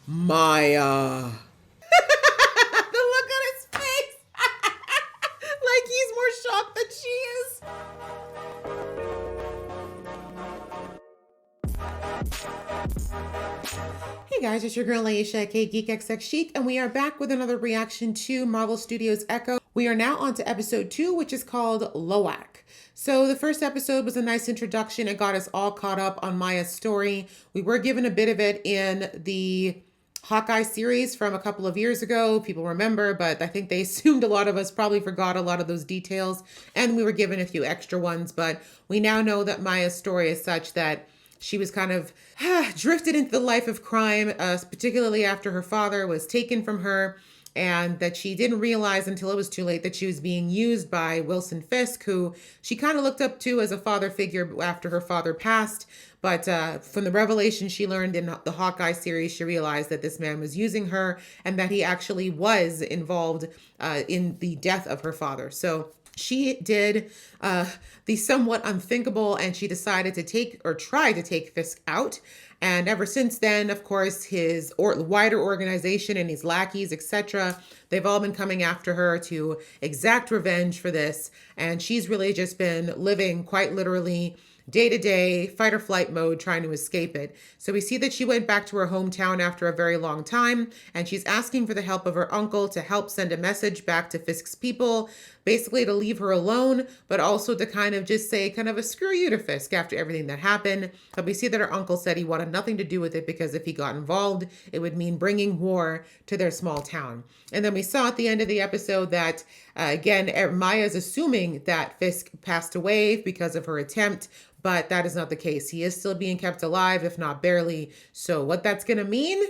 Maya. The look on his face. Like he's more shocked than she is. Hey guys, it's your girl Aisha, aka GeekXX Chic, and we are back with another reaction to Marvel Studios Echo. We are now on to episode 2, which is called Loak. So the first episode was a nice introduction. It got us all caught up on Maya's story. We were given a bit of it in the Hawkeye series from a couple of years ago. People remember, but I think they assumed a lot of us probably forgot a lot of those details, and we were given a few extra ones. But we now know that Maya's story is such that she was kind of drifted into the life of crime, particularly after her father was taken from her, and that she didn't realize until it was too late that she was being used by Wilson Fisk, who she kind of looked up to as a father figure after her father passed. But from the revelation she learned in the Hawkeye series, she realized that this man was using her and that he actually was involved in the death of her father. So she did the somewhat unthinkable, and she decided to try to take Fisk out. And ever since then, of course, his wider organization and his lackeys, etc., they've all been coming after her to exact revenge for this. And she's really just been living quite literally day to day, fight or flight mode, trying to escape it. So we see that she went back to her hometown after a very long time, and she's asking for the help of her uncle to help send a message back to Fisk's people, basically to leave her alone, but also to kind of just say kind of a screw you to Fisk after everything that happened. But we see that her uncle said he wanted nothing to do with it because if he got involved, it would mean bringing war to their small town. And then we saw at the end of the episode that, again, Maya's assuming that Fisk passed away because of her attempt, but that is not the case. He is still being kept alive, if not barely. So what that's going to mean,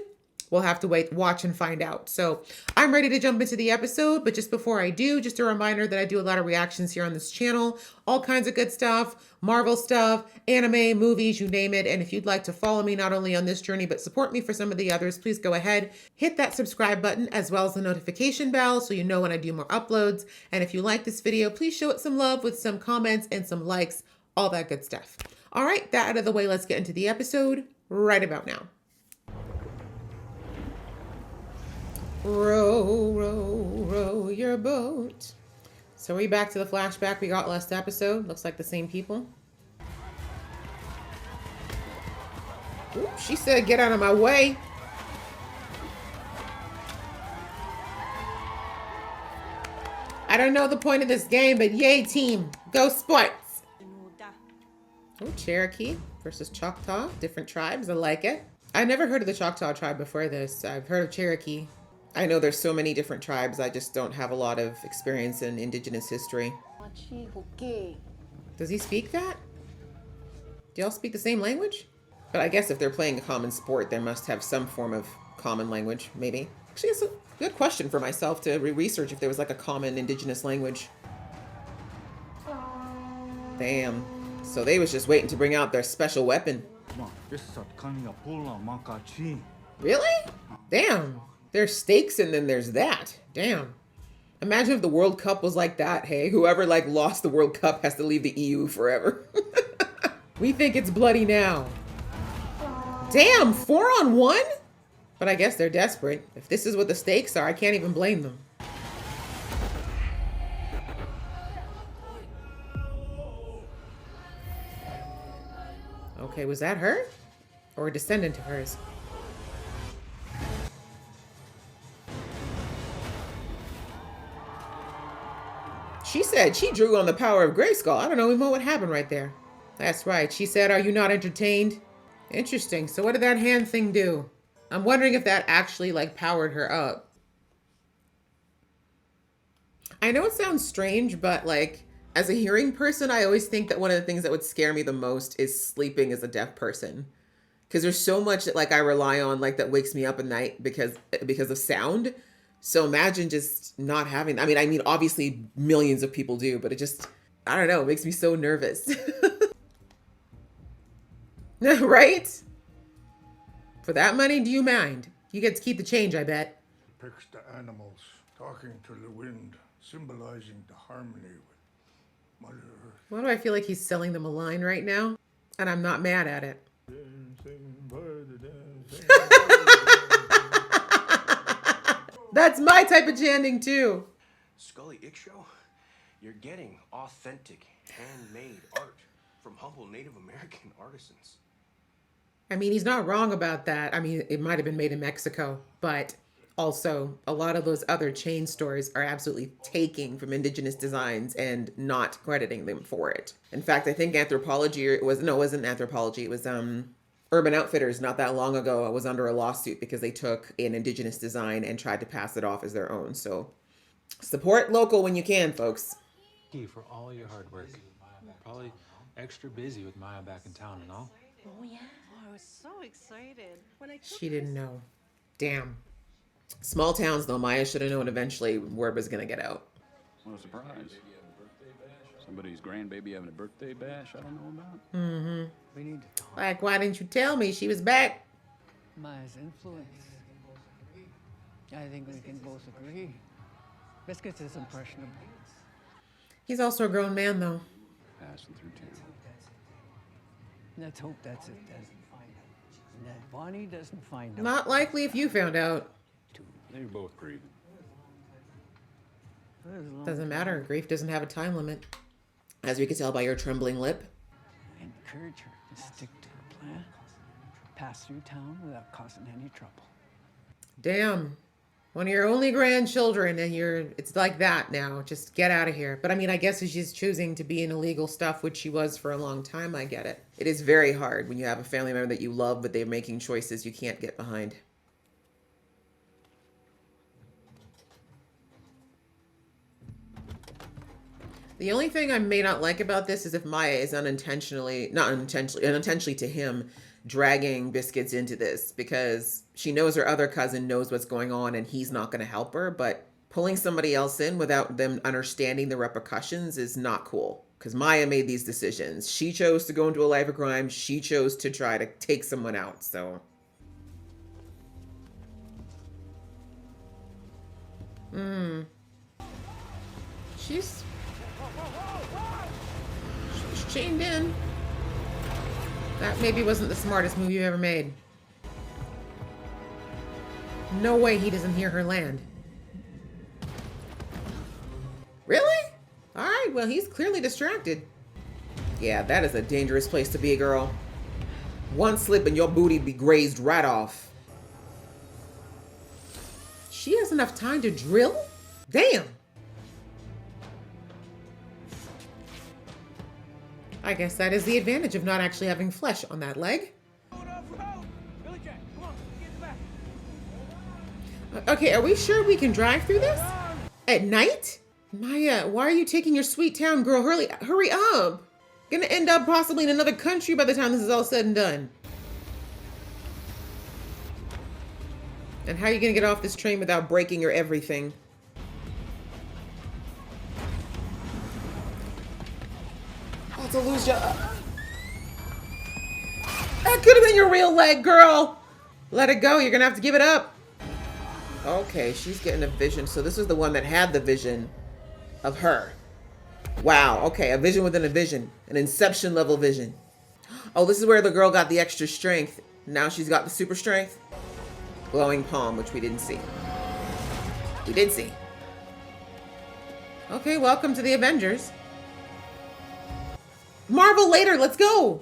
we'll have to watch and find out. So I'm ready to jump into the episode, but just before I do, just a reminder that I do a lot of reactions here on this channel, all kinds of good stuff, Marvel stuff, anime, movies, you name it. And if you'd like to follow me not only on this journey, but support me for some of the others, please go ahead, hit that subscribe button as well as the notification bell so you know when I do more uploads. And if you like this video, please show it some love with some comments and some likes, all that good stuff. All right, that out of the way, let's get into the episode right about now. Row, row, row your boat. So are we back to the flashback we got last episode? Looks like the same people. Ooh, she said, get out of my way. I don't know the point of this game, but yay team, go sports. Oh, Cherokee versus Choctaw, different tribes, I like it. I never heard of the Choctaw tribe before this. I've heard of Cherokee. I know there's so many different tribes. I just don't have a lot of experience in indigenous history. Does he speak that? Do y'all speak the same language? But I guess if they're playing a common sport, they must have some form of common language, maybe. Actually, it's a good question for myself to research if there was like a common indigenous language. Damn. So they was just waiting to bring out their special weapon. Really? Damn. There's stakes and then there's that. Damn. Imagine if the World Cup was like that, hey? Whoever lost the World Cup has to leave the EU forever. We think it's bloody now. Damn, 4-on-1? But I guess they're desperate. If this is what the stakes are, I can't even blame them. Okay, was that her? Or a descendant of hers? She said she drew on the power of Grayskull. I don't know even what happened right there. That's right. She said, are you not entertained? Interesting. So what did that hand thing do? I'm wondering if that actually powered her up. I know it sounds strange, but as a hearing person, I always think that one of the things that would scare me the most is sleeping as a deaf person. Because there's so much that I rely on that wakes me up at night because of sound. So imagine just not having, I mean, obviously millions of people do, but it just, I don't know, it makes me so nervous. Right? For that money, do you mind? You get to keep the change, I bet. Depicts the animals talking to the wind, symbolizing the harmony with Mother Earth. Why do I feel like he's selling them a line right now? And I'm not mad at it. That's my type of chanting too. Scully Ickshow, you're getting authentic, handmade art from humble Native American artisans. I mean, he's not wrong about that. I mean, it might have been made in Mexico, but also a lot of those other chain stores are absolutely taking from indigenous designs and not crediting them for it. In fact, I think Anthropology, it wasn't Anthropology, it was Urban Outfitters not that long ago was under a lawsuit because they took an indigenous design and tried to pass it off as their own. So support local when you can, folks. Thank you for all your hard work. Probably extra busy with Maya back in town and all. Oh, yeah. Oh, I was so excited. She didn't know. Damn. Small towns, though. Maya should have known eventually word was going to get out. What a surprise. Somebody's grandbaby having a birthday bash I don't know about. Mm-hmm. We need to talk. Like, why didn't you tell me she was back? Maya's influence. I think we can both agree. Biscuits is impressionable. He's also a grown man, though. Passing through town. Let's hope that's it then. And that Bonnie doesn't find out. Not likely if you found out. They were both grieving. Doesn't matter. Grief doesn't have a time limit. As we could tell by your trembling lip. Encourage her to stick to her plan. Pass through town without causing any trouble. Damn. One of your only grandchildren and it's like that now. Just get out of here. But I mean, I guess if she's choosing to be in illegal stuff, which she was for a long time, I get it. It is very hard when you have a family member that you love, but they're making choices you can't get behind. The only thing I may not like about this is if Maya is unintentionally to him, dragging Biscuits into this because she knows her other cousin knows what's going on and he's not going to help her. But pulling somebody else in without them understanding the repercussions is not cool because Maya made these decisions. She chose to go into a life of crime. She chose to try to take someone out. So. She's chained in. That maybe wasn't the smartest move you ever made. No way he doesn't hear her land. Really? Alright, well, he's clearly distracted. Yeah, that is a dangerous place to be, girl. One slip and your booty be grazed right off. She has enough time to drill? Damn. I guess that is the advantage of not actually having flesh on that leg. Okay, are we sure we can drive through this? At night? Maya, why are you taking your sweet town, girl? Hurry up. Gonna end up possibly in another country by the time this is all said and done. And how are you gonna get off this train without breaking your everything? Oh, to lose your... That could have been your real leg, girl. Let it go. You're gonna have to give it up. Okay, she's getting a vision. So this is the one that had the vision of her. Wow, okay, a vision within a vision. An Inception level vision. Oh, this is where the girl got the extra strength. Now she's got the super strength. Glowing palm, which we didn't see. We did see. Okay, welcome to the Avengers. Marvel later, let's go.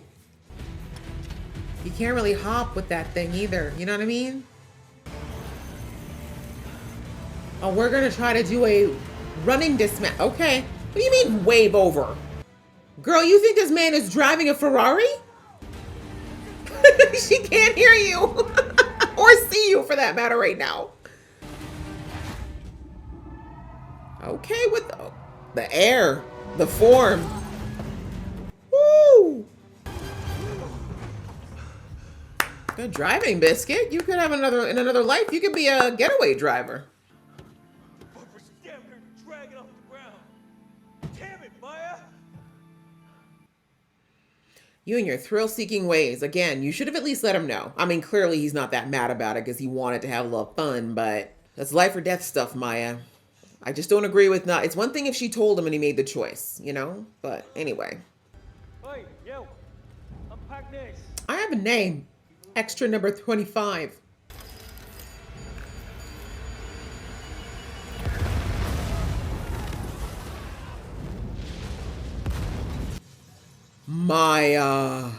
You can't really hop with that thing either. You know what I mean? Oh, we're gonna try to do a running dismount. Okay. What do you mean wave over? Girl, you think this man is driving a Ferrari? She can't hear you. Or see you for that matter right now. Okay, with the air, the form. Woo! Good driving, Biscuit. You could have in another life, you could be a getaway driver. You and your thrill-seeking ways. Again, you should have at least let him know. I mean, clearly he's not that mad about it because he wanted to have a little fun, but that's life or death stuff, Maya. I just don't agree with not. It's one thing if she told him and he made the choice, you know? But anyway. Hey, yo, unpack this. I have a name. Extra number 25. Maya,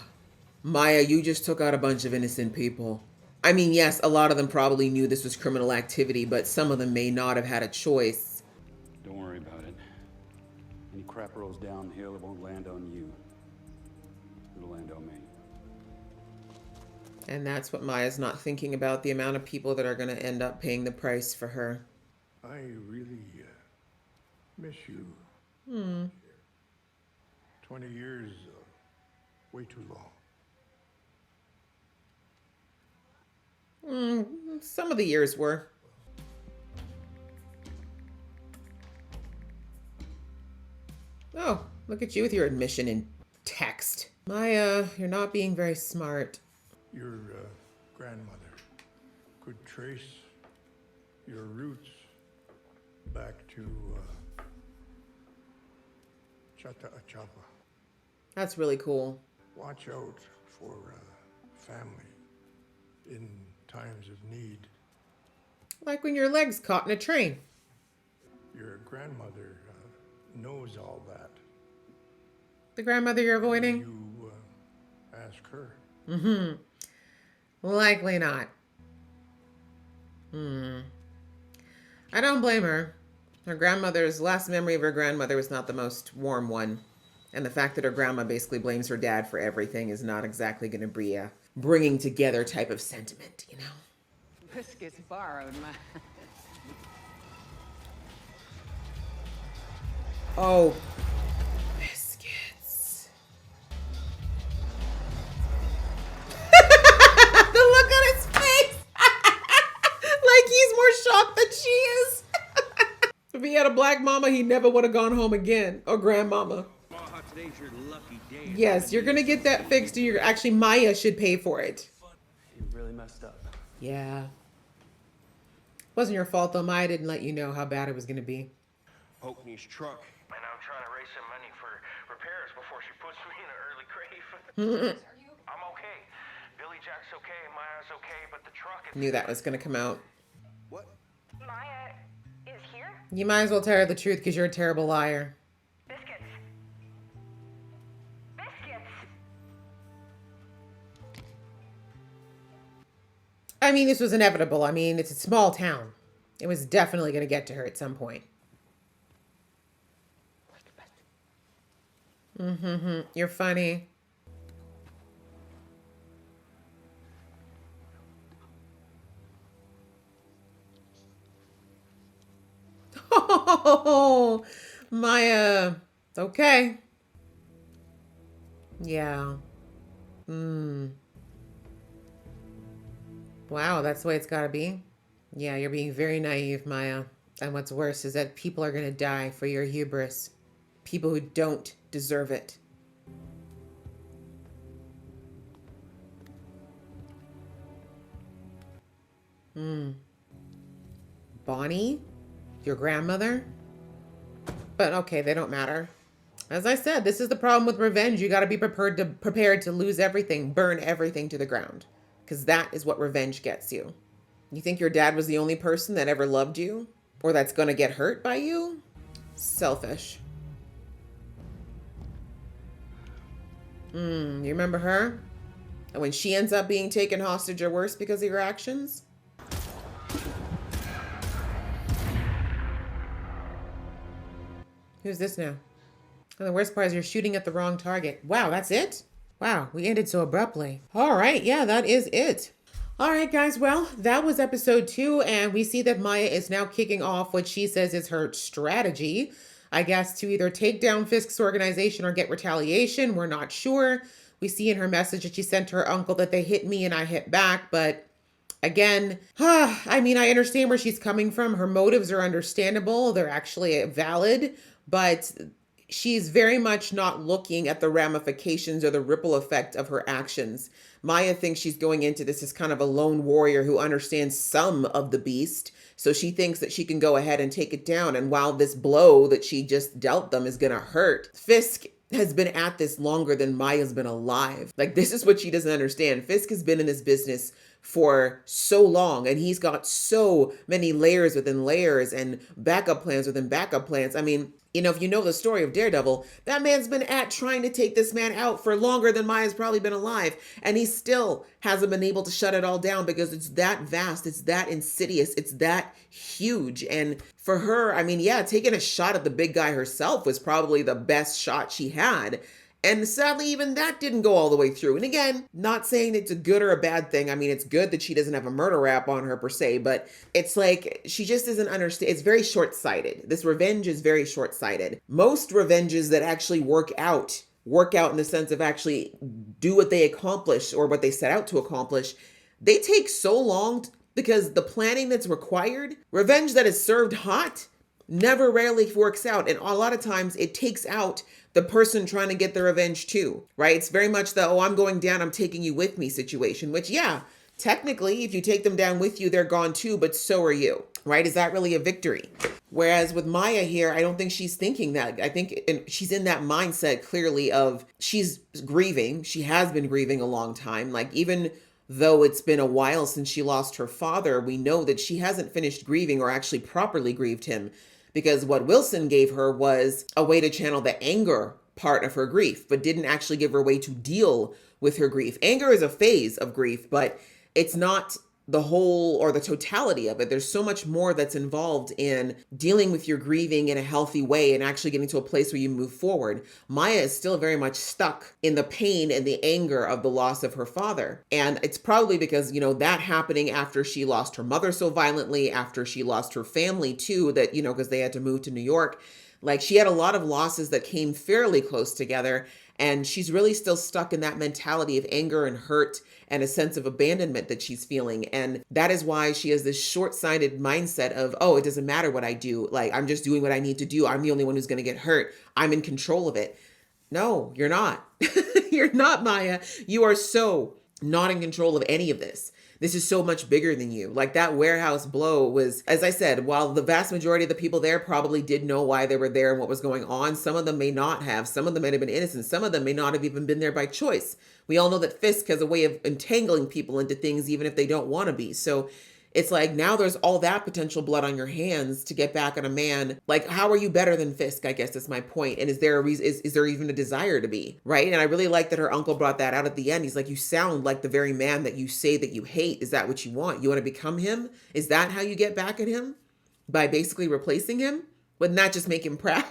you just took out a bunch of innocent people. I mean, yes, a lot of them probably knew this was criminal activity, but some of them may not have had a choice. Don't worry about it. Any crap rolls downhill, it won't land on you. It'll land on me. And that's what Maya's not thinking about, the amount of people that are going to end up paying the price for her. I really miss you. 20 years, way too long. Some of the years were. Oh, look at you with your admission in text. Maya, you're not being very smart. Your grandmother could trace your roots back to Chata Achapa. That's really cool. Watch out for family in times of need. Like when your leg's caught in a train. Your grandmother knows all that. The grandmother you're avoiding? You ask her. Likely not. I don't blame her. Her grandmother's last memory of her grandmother was not the most warm one. And the fact that her grandma basically blames her dad for everything is not exactly going to be a bringing together type of sentiment, you know? Biscuits borrowed my... Oh, biscuits. The look on his face. Like he's more shocked than she is. If he had a black mama, he never would have gone home again. Or grandmama. Today's your lucky day. Yes, you're going to get that fixed. And actually, Maya should pay for it. You really messed up. Yeah. Wasn't your fault, though. Maya didn't let you know how bad it was going to be. Hokeney's truck. And I'm trying to raise some money for repairs before she puts me in an early grave. I'm okay. Billy Jack's okay, Maya's okay, but the truck is... Knew that was going to come out. What? Maya is here? You might as well tell her the truth because you're a terrible liar. Biscuits. Biscuits. I mean, this was inevitable. I mean, it's a small town. It was definitely going to get to her at some point. You're funny. Oh, Maya. Okay. Yeah. Wow, that's the way it's gotta be. Yeah, you're being very naive, Maya. And what's worse is that people are gonna die for your hubris. People who don't deserve it. Bonnie? Your grandmother? But okay, they don't matter. As I said, this is the problem with revenge. You gotta be prepared to lose everything, burn everything to the ground. Because that is what revenge gets you. You think your dad was the only person that ever loved you? Or that's gonna get hurt by you? Selfish. You remember her? And when she ends up being taken hostage or worse because of your actions? Who's this now? And the worst part is you're shooting at the wrong target. Wow, that's it? Wow, we ended so abruptly. All right, yeah, that is it. All right, guys, well, that was episode 2, and we see that Maya is now kicking off what she says is her strategy, I guess, to either take down Fisk's organization or get retaliation. We're not sure. We see in her message that she sent to her uncle that they hit me and I hit back, but again, I mean, I understand where she's coming from. Her motives are understandable. They're actually valid, but she's very much not looking at the ramifications or the ripple effect of her actions. Maya thinks she's going into this as kind of a lone warrior who understands some of the beast. So she thinks that she can go ahead and take it down. And while this blow that she just dealt them is going to hurt, Fisk has been at this longer than Maya's been alive. Like, this is what she doesn't understand. Fisk has been in this business for so long, and he's got so many layers within layers and backup plans within backup plans. I mean, you know, if you know the story of Daredevil, that man's been trying to take this man out for longer than Maya's probably been alive, and he still hasn't been able to shut it all down because it's that vast, it's that insidious, it's that huge. And for her, I mean, yeah, taking a shot at the big guy herself was probably the best shot she had. And sadly, even that didn't go all the way through. And again, not saying it's a good or a bad thing. I mean, it's good that she doesn't have a murder rap on her per se, but it's like she just doesn't understand. It's very short-sighted. This revenge is very short-sighted. Most revenges that actually work out in the sense of actually do what they accomplish or what they set out to accomplish, they take so long because the planning that's required, revenge that is served hot, never rarely works out. And a lot of times it takes out the person trying to get the revenge too, right? It's very much the, oh, I'm going down, I'm taking you with me situation, which yeah, technically, if you take them down with you, they're gone too, but so are you, right? Is that really a victory? Whereas with Maya here, I don't think she's thinking that. I think she's in that mindset clearly of she's grieving. She has been grieving a long time. Like even though it's been a while since she lost her father, we know that she hasn't finished grieving or actually properly grieved him. Because what Wilson gave her was a way to channel the anger part of her grief, but didn't actually give her a way to deal with her grief. Anger is a phase of grief, but it's not the whole or the totality of it. There's so much more that's involved in dealing with your grieving in a healthy way and actually getting to a place where you move forward. Maya is still very much stuck in the pain and the anger of the loss of her father. And it's probably because, you know, that happening after she lost her mother so violently, after she lost her family too, that, you know, because they had to move to New York. Like she had a lot of losses that came fairly close together. And she's really still stuck in that mentality of anger and hurt and a sense of abandonment that she's feeling. And that is why she has this short-sighted mindset of, oh, it doesn't matter what I do. Like, I'm just doing what I need to do. I'm the only one who's going to get hurt. I'm in control of it. No, you're not. You're not, Maya. You are so not in control of any of this. This is so much bigger than you. Like that warehouse blow was, as I said, while the vast majority of the people there probably did know why they were there and what was going on, some of them may not have. Some of them may have been innocent. Some of them may not have even been there by choice. We all know that Fisk has a way of entangling people into things even if they don't want to be. So it's like now there's all that potential blood on your hands to get back on a man. Like, how are you better than Fisk? I guess is my point. And is there a reason? Is there even a desire to be, right? And I really like that her uncle brought that out at the end. He's like, you sound like the very man that you say that you hate. Is that what you want? You want to become him? Is that how you get back at him? By basically replacing him? Wouldn't that just make him proud?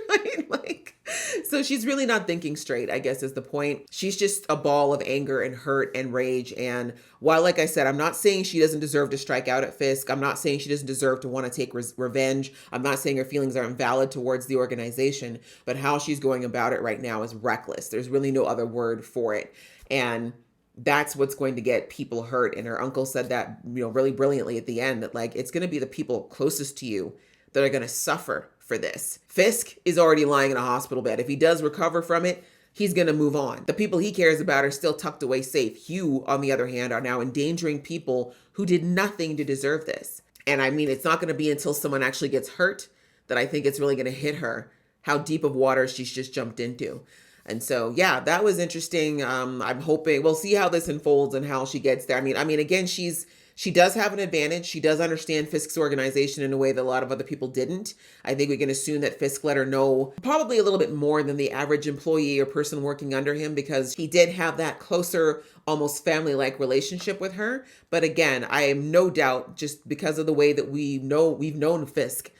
Right? Like, so she's really not thinking straight, I guess is the point. She's just a ball of anger and hurt and rage. And while, like I said, I'm not saying she doesn't deserve to strike out at Fisk. I'm not saying she doesn't deserve to want to take revenge. I'm not saying her feelings are invalid towards the organization, but how she's going about it right now is reckless. There's really no other word for it. And that's what's going to get people hurt. And her uncle said that, you know, really brilliantly at the end, that like, it's going to be the people closest to you that are going to suffer for this. Fisk is already lying in a hospital bed. If he does recover from it, he's going to move on. The people he cares about are still tucked away safe. Hugh, on the other hand, are now endangering people who did nothing to deserve this. And I mean, it's not going to be until someone actually gets hurt that I think it's really going to hit her how deep of water she's just jumped into. And so, yeah, that was interesting. I'm hoping we'll see how this unfolds and how she gets there. I mean, again, she does have an advantage. She does understand Fisk's organization in a way that a lot of other people didn't. I think we can assume that Fisk let her know probably a little bit more than the average employee or person working under him, because he did have that closer, almost family-like relationship with her. But again, I am no doubt, just because of the way that we've known Fisk,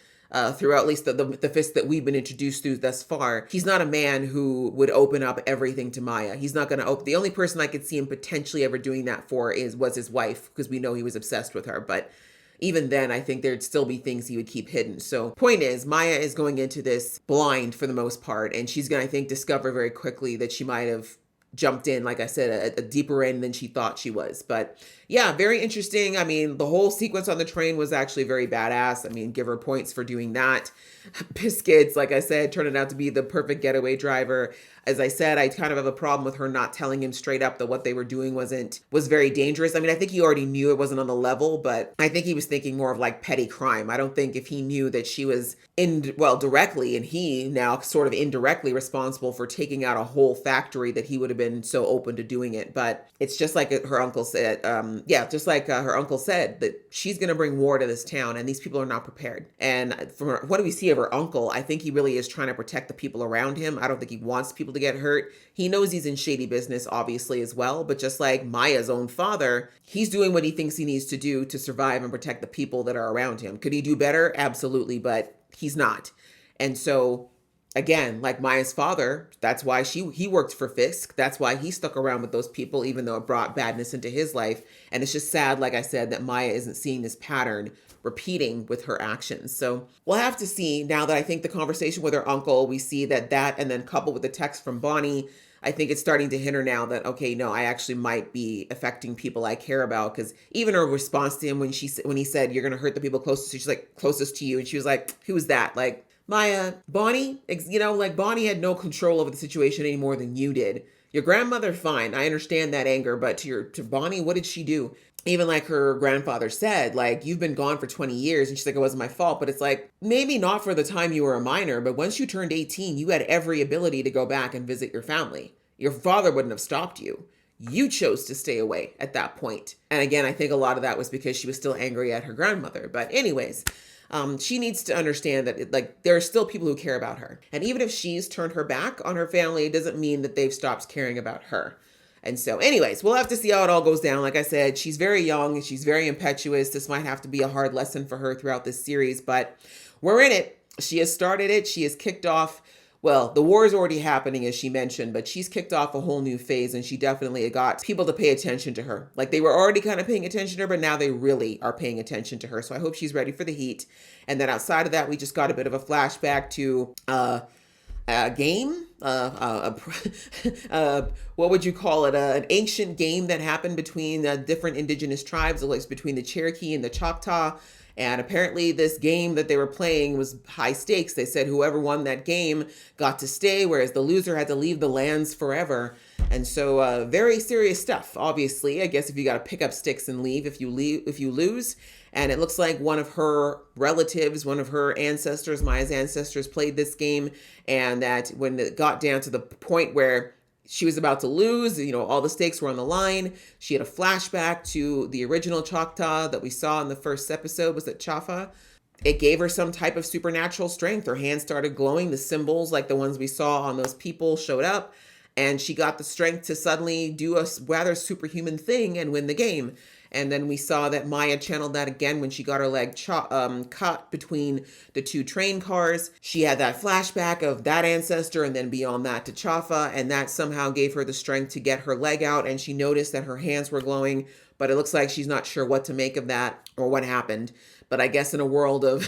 throughout at least the Fisk that we've been introduced to thus far, he's not a man who would open up everything to Maya. He's not going to open. The only person I could see him potentially ever doing that for was his wife, because we know he was obsessed with her. But even then, I think there'd still be things he would keep hidden. So point is, Maya is going into this blind for the most part, and she's going to, I think, discover very quickly that she might have jumped in, like I said, a deeper end than she thought she was. But yeah, very interesting. I mean, the whole sequence on the train was actually very badass. I mean, give her points for doing that. Biscuits, like I said, turned out to be the perfect getaway driver. As I said, I kind of have a problem with her not telling him straight up that what they were doing was very dangerous. I mean, I think he already knew it wasn't on the level, but I think he was thinking more of like petty crime. I don't think if he knew that she was directly, and he now sort of indirectly responsible for taking out a whole factory, that he would have been so open to doing it. But it's just like her uncle said, her uncle said, that she's going to bring war to this town and these people are not prepared. And from what do we see of her uncle, I think he really is trying to protect the people around him. I don't think he wants people to get hurt. He knows he's in shady business, obviously, as well. But just like Maya's own father, he's doing what he thinks he needs to do to survive and protect the people that are around him. Could he do better? Absolutely, but he's not. And so, again, like Maya's father, that's why he worked for Fisk. That's why he stuck around with those people, even though it brought badness into his life. And it's just sad, like I said, that Maya isn't seeing this pattern repeating with her actions. So we'll have to see. Now that I think the conversation with her uncle, we see that and then coupled with the text from Bonnie, I think it's starting to hit her now that, okay, no, I actually might be affecting people I care about. Because even her response to him when he said, you're going to hurt the people closest to you, she's like, closest to you. And she was like, who's that? Like, Maya, Bonnie, like Bonnie had no control over the situation any more than you did. Your grandmother, fine. I understand that anger, but to Bonnie, what did she do? Even like her grandfather said, like, you've been gone for 20 years. And she's like, it wasn't my fault. But it's like, maybe not for the time you were a minor, but once you turned 18, you had every ability to go back and visit your family. Your father wouldn't have stopped you. You chose to stay away at that point. And again, I think a lot of that was because she was still angry at her grandmother. But anyways, she needs to understand that there are still people who care about her. And even if she's turned her back on her family, it doesn't mean that they've stopped caring about her. And so anyways, we'll have to see how it all goes down. Like I said, she's very young and she's very impetuous. This might have to be a hard lesson for her throughout this series, but we're in it. She has started it. She has kicked off. Well, the war is already happening, as she mentioned, but she's kicked off a whole new phase, and she definitely got people to pay attention to her. Like, they were already kind of paying attention to her, but now they really are paying attention to her. So I hope she's ready for the heat. And then outside of that, we just got a bit of a flashback to a game, what would you call it? An ancient game that happened between different indigenous tribes, at least between the Cherokee and the Choctaw. And apparently this game that they were playing was high stakes. They said whoever won that game got to stay, whereas the loser had to leave the lands forever. And so very serious stuff, obviously. I guess if you got to pick up sticks and leave if you lose. And it looks like one of her relatives, one of her ancestors, Maya's ancestors, played this game. And that when it got down to the point where she was about to lose, all the stakes were on the line, she had a flashback to the original Choctaw that we saw in the first episode. Was it Chafa? It gave her some type of supernatural strength. Her hands started glowing. The symbols, like the ones we saw on those people, showed up. And she got the strength to suddenly do a rather superhuman thing and win the game. And then we saw that Maya channeled that again when she got her leg caught between the two train cars. She had that flashback of that ancestor and then beyond that to Chafa. And that somehow gave her the strength to get her leg out. And she noticed that her hands were glowing. But it looks like she's not sure what to make of that or what happened. But I guess in a world of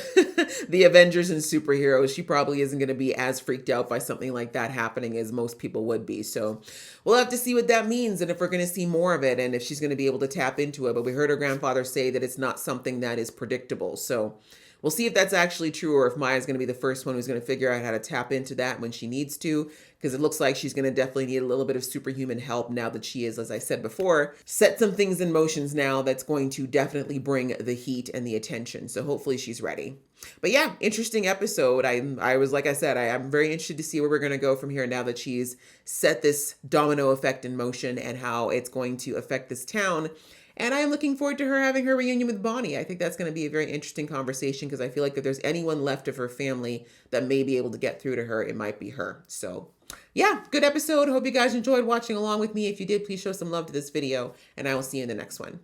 the Avengers and superheroes, she probably isn't going to be as freaked out by something like that happening as most people would be. So we'll have to see what that means and if we're going to see more of it and if she's going to be able to tap into it. But we heard her grandfather say that it's not something that is predictable. So we'll see if that's actually true or if Maya's going to be the first one who's going to figure out how to tap into that when she needs to, because it looks like she's going to definitely need a little bit of superhuman help now that she is, as I said before, set some things in motions now that's going to definitely bring the heat and the attention. So hopefully she's ready. But yeah, interesting episode. I was, like I said, I'm very interested to see where we're going to go from here now that she's set this domino effect in motion and how it's going to affect this town. And I am looking forward to her having her reunion with Bonnie. I think that's going to be a very interesting conversation because I feel like if there's anyone left of her family that may be able to get through to her, it might be her. So yeah, good episode. Hope you guys enjoyed watching along with me. If you did, please show some love to this video and I will see you in the next one.